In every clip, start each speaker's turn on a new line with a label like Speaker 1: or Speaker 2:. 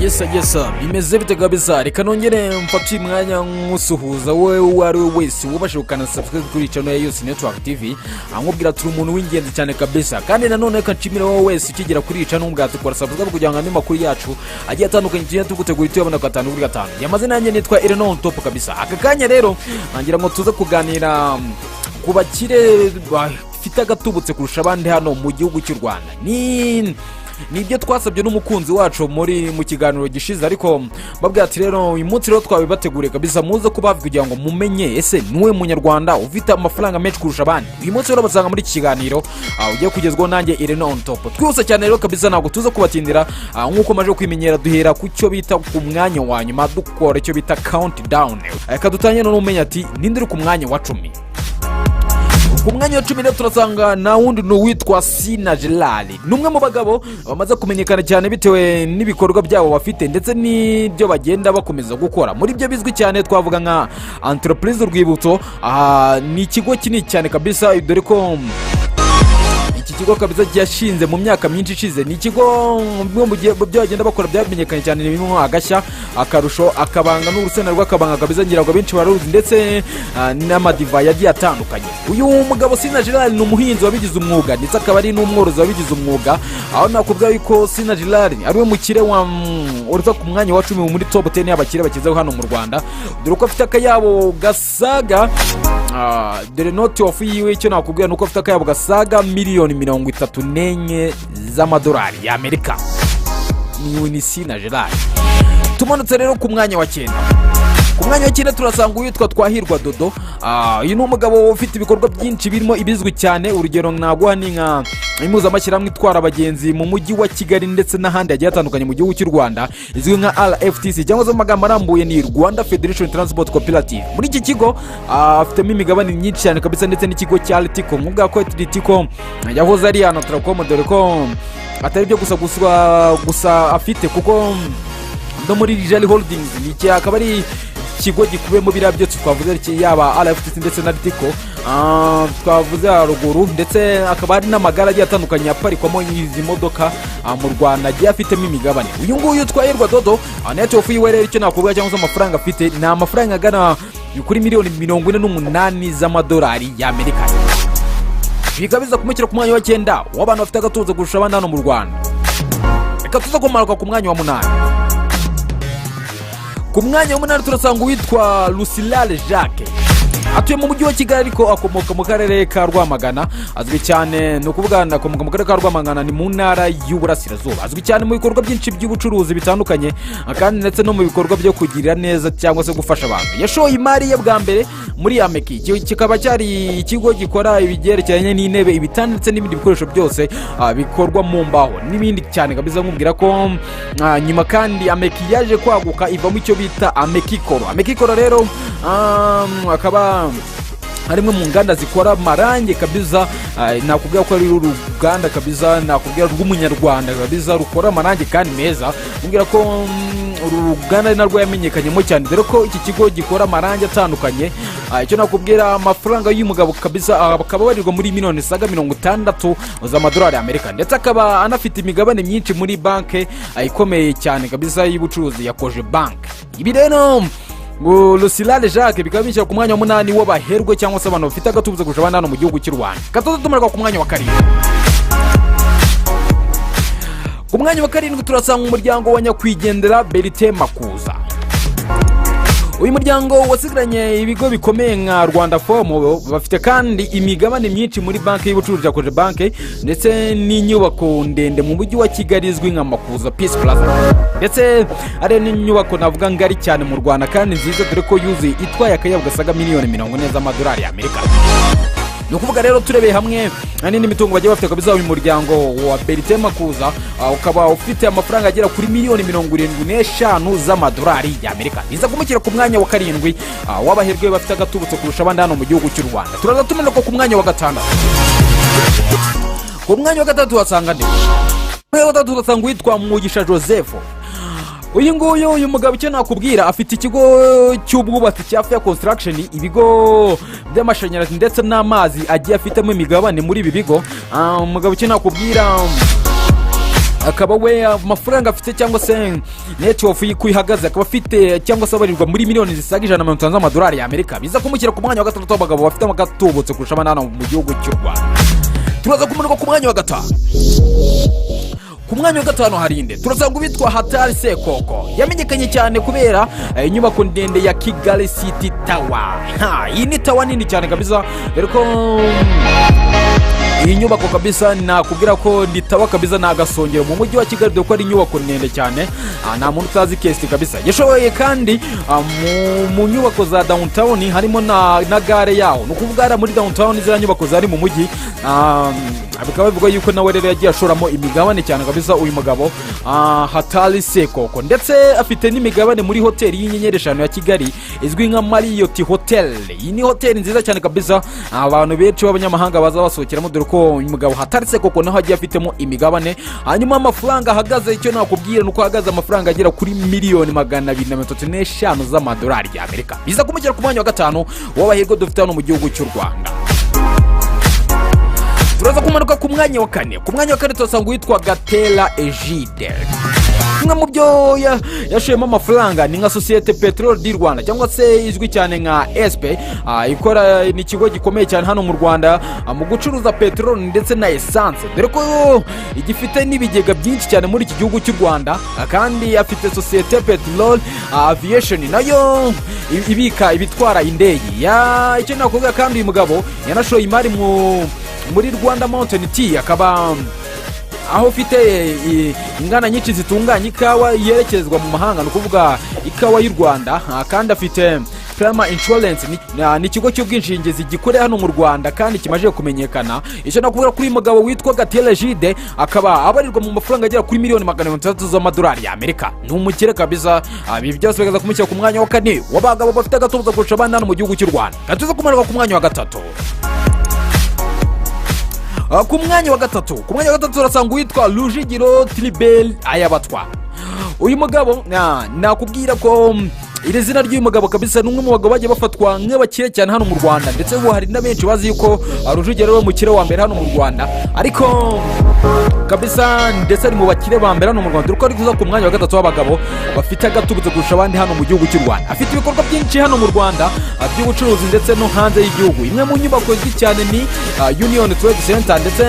Speaker 1: yesa bimeze bite kabisa. Reka nongere mfate umwanya nkusuhuza wowe wari wese wubashe ukana subscribe kuri channel ya Yose Network TV, ankubwira turi umuntu w'ingenzi cyane kabisa. Kandi nanone kanshimira wowe wese ukigera kuri channel ubwato kwa subscribe kugira ngo andi makuru yacu agiye atandukanye tugiye tugutegura tuyabona gatanu kuri gatanu. Yamaze nanjye nitwa Uru Rutonde kabisa. Aka kanya rero ngira ngo tuze kuganira ku bakire bafite agatubutse kurusha abandi hano mu gihugu cy'u Rwanda. Nibyo twasabye n'umukunzi wacu muri mu kiganiro gishize, ariko babwira ati rero uyu munsi rero twabibateguriye kabisa, muze kubavuga kugira ngo mumenye ese niwe munyarwanda ufite amafaranga menshi kurusha abandi. Uyu munsi rero basanga muri iki kiganiro ugiye kugezwaho nanjye Uru Rutonde. Twihuse cyane rero kabisa, ntabwo tuza kubatindira nk'uko maje kwimenyera, duhera ku cyo bita ku mwanya wa nyuma, dukora icyo bita countdown. Reka dutanye no umenya ati ninde uri ku mwanya wa 10. Ku mwanya wa 10 rero turasanga na wundi witwa Sina Gerard. Numwe mu bagabo bamaze kumenyekana cyane bitewe n'ibikorwa byabo bafite ndetse n'ibyo bagenda bakomeza gukora. Muri byo bizwi cyane twavuga nka entreprise Rwibutso. Ni ikigo kinini cyane kabisa, dore ko iki kigo kabisa cyashinze mu myaka myinshi ishize. Ni ikigo mu gihe byo bagenda bakora byamenyekanye cyane, ni bimwe agashya akarusho akabanga n'urusenda rw'akabanga kabisa, ngira ngo benshi baruzi, ndetse n'amadiva yagiye atandukanye. Uyu mugabo Sina Gerard ni umuhinzi wabigize umwuga ndetse akaba ari n'umworozi wabigize umwuga, aho nakubwira yuko Sina Gerard ari we mukire uruta ku mwanya wa 10 muri top 10 y'abakire bakizeho hano mu Rwanda, dore ko afite akayabo gasaga dore note of yiwe cyo nakubwira nuko afite akayabo gasaga miliyoni 34 z'amadolari y'Amerika. Ni Sina Gerard. Tumanutse rero ku mwanya wa 9. Ku mwanya wa 9 turasanga uyitwa Twahirwa Dodo. Uyu ni umugabo ufite ibikorwa byinshi birimo ibizwi cyane, urugero naguha ni nka impuzamashyirahamwe itwara abagenzi mu mujyi wa Kigali ndetse n'ahandi hagiye hatandukanye mu gihugu cy'u Rwanda, izwi nka RFTC cyangwa se amagambo arambuye ni Rwanda Federation Transport Cooperative. Muri iki kigo afitemo imigabane myinshi cyane kabisa, ndetse n'ikigo cya Ritiko. Nkubwa ko Ritiko yahoze ari hano Tracom, dore ko atari byo gusa afite, kuko no muri Rijali Holdings ni akaba ari ikigo gikubiyemo biriya byose twavuze, yaba RFTC ndetse na Ritiko twavuze haruguru, ndetse akaba ari n'amagara agiye atandukanye aparikwamo izi modoka mu Rwanda agiye afitemo imigabane. Uyu nguyu Twahirwa Dodo net of yiwe rero icyo nakubwira cyangwa se amafaranga afite ni amafaranga agana kuri miliyoni 48 z'amadolari y'Amerika. Bikabiza kumukira ku mwanya wa 9 w'abantu bafite agatuza kurusha abandi hano mu Rwanda. Reka tuza kumanuka ku mwanya wa 8. Ku mwanya wa 8 turasanga uwitwa Lucilale Jacques. Atuye mu mujyi wa Kigali ariko akomoka mu karere ka Rwamagana. Azwi cyane no kuvuga akomoka mu karere ka Rwamagana, ni mu ntara y'Uburasirazuba. Azwi cyane mu bikorwa byinshi by'ubucuruzi bitandukanye, kandi ndetse no mu bikorwa byo kugira neza cyangwa se gufasha abantu. Yashoye imari ye bwa mbere muri Ameki, kikaba cyari ikigo gikora ibigerekeranye n'intebe, ibitanda ndetse n'ibindi bikoresho byose bikorwa mu mbaho n'ibindi cyane kabisa. Nkubwira ko nyuma kandi Ameki yaje kwaguka ivamo icyo bita Amekikoro. Amekikoro rero akaba harimwe mu nganda zikora marange kabisa. Nakubwira ko ari uruganda kabisa, nakubwira rw'umunyarwanda kabisa rukora marange kandi meza. Nkubwira ko uruganda narwo yamenyekanyemo cyane, dore ko iki kigo gikora marange atandukanye. Icyo nakubwira amafaranga y'umugabo kabisa akaba barirwa muri miliyoni 60 z'amadolari y'Amerika, ndetse akaba anafite imigabane myinshi muri banke ikomeye cyane kabisa y'ubucuruzi ya Koje Bank. Ibi rero Lucilale Jacques bikaba bishyira ku mwanya wa 8 w'abaherwe cyangwa se abantu bafite agatubuze kurusha abandi hano mu gihugu cy'u Rwanda. Katoza tumarwa ku mwanya wa 7. Ku mwanya wa 7 turasanga umuryango wa nyakwigendera Berite Makuza. Uyu muryango wasigaranye ibigo bikomeye nka Rwanda Fomo, bafite kandi imigabane myinshi muri banki y'ubucuruzi ya Koje Bank, ndetse n'inyubako ndende mu mujyi wa Kigali izwi nka Makuza Peace Plaza, ndetse ari n'inyubako navuga ngari cyane mu Rwanda kandi nziza, dore ko yuzuye itwaye akayabo gasaga miliyoni 40 z'amadolari y'Amerika. Ni ukuvuga rero turebeye hamwe n'indi mitungo bagiye bafite kabisa. Uyu muryango wa Berite Makuza ukaba ufite amafaranga agera kuri miliyoni 75 z'amadolari y'Amerika. Niza kumukira ku mwanya wa 7 w'abaherwe bafite agatubutse kurusha abandi hano mu gihugu cy'u Rwanda. Turaza tumanuka ku mwanya wa 6. Ku mwanya wa 3 wasanga ndi turasanga witwa Mugisha Joseph. Uyu mugabo icyo nakubwira afite ikigo cy'ubwubatsi cya Fair Construction, ibigo by'amashanyarazi ndetse n'amazi agiye afitemo imigabane muri ibi bigo. Umugabo icyo nakubwira akaba we amafaranga afite cyangwa se net worth y'ikuihagaze akaba afite cyangwa se abarirwa muri miliyoni zisaga 150 z'amadolari y'Amerika biza kumushyira ku mwanya wa gatatu w'abagabo bafite agatubutse kurusha abanana mu gihugu cy'u Rwanda. Turaza kumanuka ku mwanya wa gatanu. Ku mwanya wa gatanu harinde turasanga ubitwa Hatari Sekoko yamenyekanye cyane kubera inyubako ndende ya Kigali City Tower. Iyi ni tower nini cyane kabisa dore ko iyi nyubako kabisa nakubwira ko nditawa kabisa nagasongero mu mujyi wa Kigali dore ko ari inyubako ndende cyane nta muntu utazi kesti kabisa. Yashoboye kandi mu nyubako za downtown harimo na gare yaho no kuvuga muri downtown zira nyubako zari mu mujyi bikaba bivuga yuko nawe rero yagiye ashoramo imigabane cyane kabisa uyu mugabo Hatari Sekoko ndetse afite n'imigabane muri hoteli y'inyenyeri 5 ya Kigali izwi nka Marriott Hotel. Iyi ni hoteli nziza cyane kabisa abantu benshi b'abanyamahanga baza basohokeramo dore ko uyu mugabo Hatari Sekoko naho agiye afitemo imigabane. Hanyuma amafaranga ahagaze icyo nakubwira nuko ahagaze amafaranga agera kuri miliyoni 235 z'amadolari y'Amerika biza kumugera ku mwanya wa gatanu w'abahirwe dufite hano mu gihugu cy'u Rwanda. Turaza kumanuka ku mwanya wa kane. Ku mwanya wa kane turasanga witwa Gatera Egide. Kimwe mu byo yashoyemo amafaranga ni nka Societe Petrol du Rwanda cyangwa se izwi cyane nka SP. Ikora ni ikigo gikomeye cyane hano mu Rwanda mu gucuruza petrol ndetse na essence dore ko igifite n'ibigega byinshi cyane muri iki gihugu cy'u Rwanda kandi afite Societe Petrol Aviation nayo ibika ibitwara indege. Icyo nakubwira kandi uyu mugabo yanashoye imari muri Rwanda Mountain Tea akaba aho ufite ingana nyinshi zitunganya ikawa yerekezwa mu mahanga no kuvuga ikawa y'u Rwanda kandi afite Prima Insurance ni ikigo cy'ubwishingizi gikorera hano mu Rwanda kandi kimaje kumenyekana. Icyo nakubwira kuri mugabo witwa Gatera Egide akaba abarirwa mu mafaranga agera kuri miliyoni 300 z'amadolari y'Amerika. Ni umukire kabisa. Ibi byose bigaza kumushyira ku mwanya wa kane w'abagabo bafite agatubuza kurusha abandi hano mu gihugu cy'u Rwanda. Gatuza kumanuka ku mwanya wa gatatu. Ku mwanya wa gatatu turasanga witwa Rujugiro Tribel Ayabatwa. Uyu mugabo nakubwira ko iri zina ry'uyu mugabo kabisa n'umwe mu bagabo bagiye bafatwa nk'abakire cyane hano mu Rwanda ndetse ubu hari na benshi bazi yuko Rujugiro we mukire wa mbere hano mu Rwanda ariko kabisa ndetse ari mu bakire ba mbere hano mu Rwanda. Uko ari kuza ku mwanya wa gatatu w'abagabo bafite agatubutse kurusha abandi hano mu gihugu cy'u Rwanda. Afite ibikorwa byinshi hano mu Rwanda by'ubucuruzi ndetse no hanze y'igihugu. Imwe mu nyubako z'i cyane ni Union Trade Center ndetse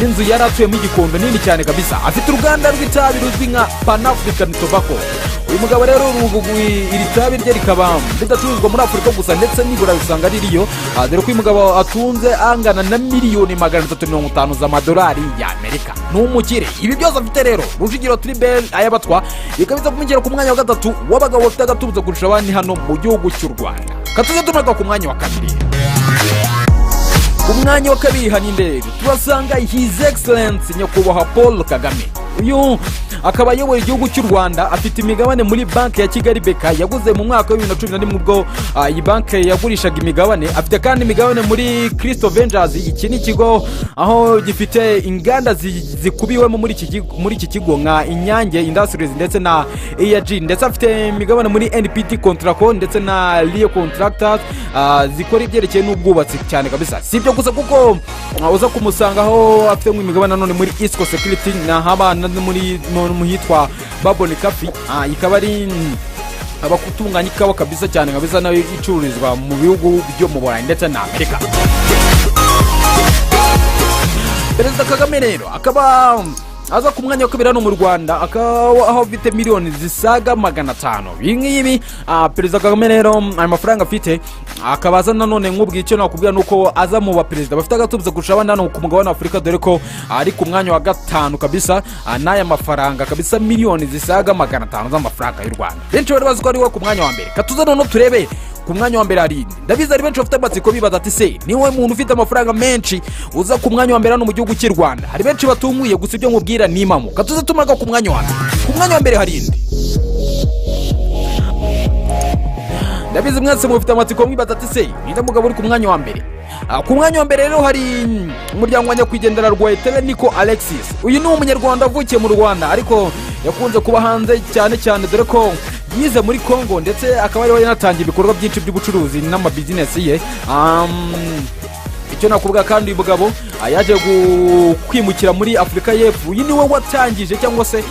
Speaker 1: n'inzu yaratuyemo igikondo nini cyane kabisa. Afite uruganda rw'itabi ruzwi nka Pan African Tobacco. Uyu mugabo rero iri tabi rye rikaba ridacuruzwa muri Afurika gusa ndetse n'ibura bisanga ririyo dore ko uyu mugabo atunze angana na miliyoni 350 z'amadolari y'Amerika. Ni umukire. Ibi byose afite rero Rujugiro Tribel Ayabatwa bikabiza kumugera ku mwanya wa gatatu w'abagabo bafite agatubuza kurusha abandi hano mu gihugu cy'u Rwanda. Katuze tumanuka ku mwanya wa kabiri. Ku mwanya wa kabiri haninde turasanga His Excellency Nyakubahwa Paul Kagame. Uyu akaba ayoboye igihugu cy'u Rwanda afite imigabane muri banki ya Kigali Beka yaguze mu mwaka wa 2011 ubwo iyi banki yagurishaga imigabane. Afite kandi imigabane muri Crystal Ventures. Iki ni ikigo aho gifite inganda zikubiwemo muri iki kigo nka Inyange Industries ndetse na AG ndetse afite imigabane muri NPT Contractor ndetse na Rio Contractors zikora ibyerekeye n'ubwubatsi cyane kabisa. Si ibyo gusa kuko uza kumusanga aho afite imigabane none muri Isco Security na haba muri muhitwa Baboni Cafe. Ikaba ari abakutunganya ikawa kabisa cyane kabisa nayo icururizwa mu bihugu byo mu Burayi ndetse na Amerika. Perezida Kagame rero akaba aza ku mwanya wa kabiri hano mu Rwanda aho afite miliyoni zisaga 500. Ibi Perezida Kagame rero amafaranga afite akabaza nanone nk'ubwicyo nakubwira nuko aza mu baperezida bafite agatubuza kurusha abandi hano ku mugabane wa Afurika dore ko ari ku mwanya wa gatanu kabisa n'aya mafaranga kabisa miliyoni zisaga 500 z'amafaranga y'u Rwanda. Benshi bari bazi ko ari we ku mwanya wa mbere. Katuza none turebe ku mwanya wa mbere ari ndabiza ari benshi bafite amatsiko bibaza ati se ni wowe muntu ufite amafaranga menshi uza ku mwanya wa mbere hano mu gihugu cy'u Rwanda. Hari benshi batunguye gusa ibyo nkubwira ni impamo. Katuza tumanuka ku mwanya wa mbere. Ku mwanya wa mbere hari indi ndabizi mwese mufite amatsiko mwibaza ati se ni mugabo uri ku mwanya wa mbere. Ku mwanya wa mbere rero hari umuryango wa nyakwigendera Rwanda Niko Alexis. Uyu ni umunyarwanda avukiye mu Rwanda ariko yakunze kuba hanze cyane dore ko yize muri Congo ndetse akaba ariwe yanatangiye ibikorwa byinshi by'ubucuruzi n'amabizinesi ye. icyo nakuvuga kandi uyu mugabo yaje kwimukira muri Afurika y'Epfo. Uyu niwe watangije cyangwa se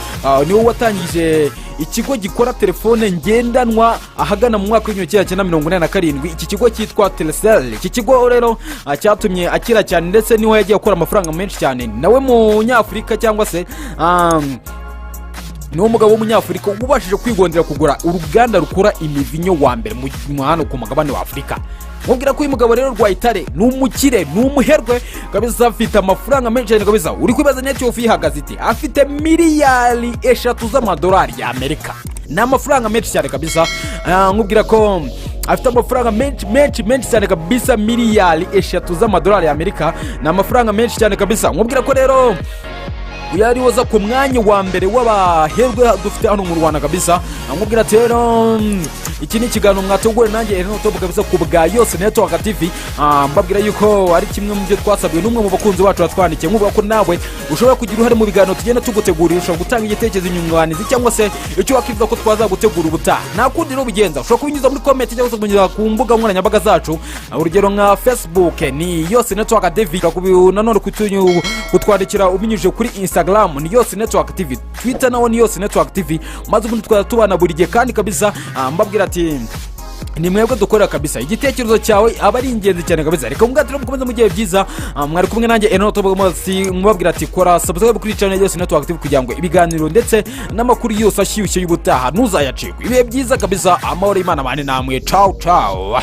Speaker 1: niwe watangije ikigo gikora telefone ngendanwa ahagana mu mwaka w'1987. Iki kigo cyitwa Telecel. Iki kigo rero cyatumye akira cyane ndetse niwe yagiye akora amafaranga menshi cyane. Nawe mu Nyafurika cyangwa se ni umugabo w'umunyafurika ubashije kwigondera kugura uruganda rukora imivinyo wa mbere mu hano ku mugabane wa Afurika. Mubwira ko uyu mugabo rero Rwayitare ni umukire, ni umuherwe kabisa, afite amafaranga menshi cyane kabisa. Uri kwibaza net worth ihagaze ite? Afite miliyari 3 z'amadolari y'Amerika. Ni amafaranga menshi cyane kabisa. Nkubwira ko afite amafaranga menshi cyane kabisa, miliyari 3 z'amadolari y'Amerika. Ni amafaranga menshi cyane kabisa. Nkubwira ko rero uyari woza ku mwanya wa mbere w'abaherwe dufite hano mu Rwanda kabisa. Nkubwira ati rero iki ni ikiganiro mwatugure nanjye rero top kabisa ku bwa yose Network TV. Mbabwira yuko ari kimwe mu byo twasabwe n'umwe mu bakunzi bacu batwandikiye. Nkubwira ko nawe ushobora kugira uruhare mu biganiro tugenda tugutegurira, ushobora gutanga igitekerezo inyunganizi cyangwa se icyo wakivuga ko twazagutegura ubutaha. Nta kundi rero bigenza, ushobora kubinyuza muri comment cyangwa se kubinyuza ku mbuga nkoranyambaga zacu, urugero nka Facebook ni yose Network TV, nanone kutwandikira ubinyujije kuri Instagram ni yose Network TV, Twitter nawo ni yose Network TV, maze ubundi twatubana buri gihe kandi kabisa. Mbabwira ati ni mwebwe dukorera kabisa, igitekerezo cyawe aba ari ingenzi cyane kabisa. Reka mugatire mukomeze mu gihe byiza. Mwari kumwe nanjye Enoto Bogomosi, mubabwira ati kora subscribe kuri channel yose Network TV kugira ngo ibiganiro ndetse n'amakuru yose ashyushye y'ubutaha ntuzayacikwe. Ibihe byiza kabisa, amahoro y'Imana bane namwe. Ciao ciao.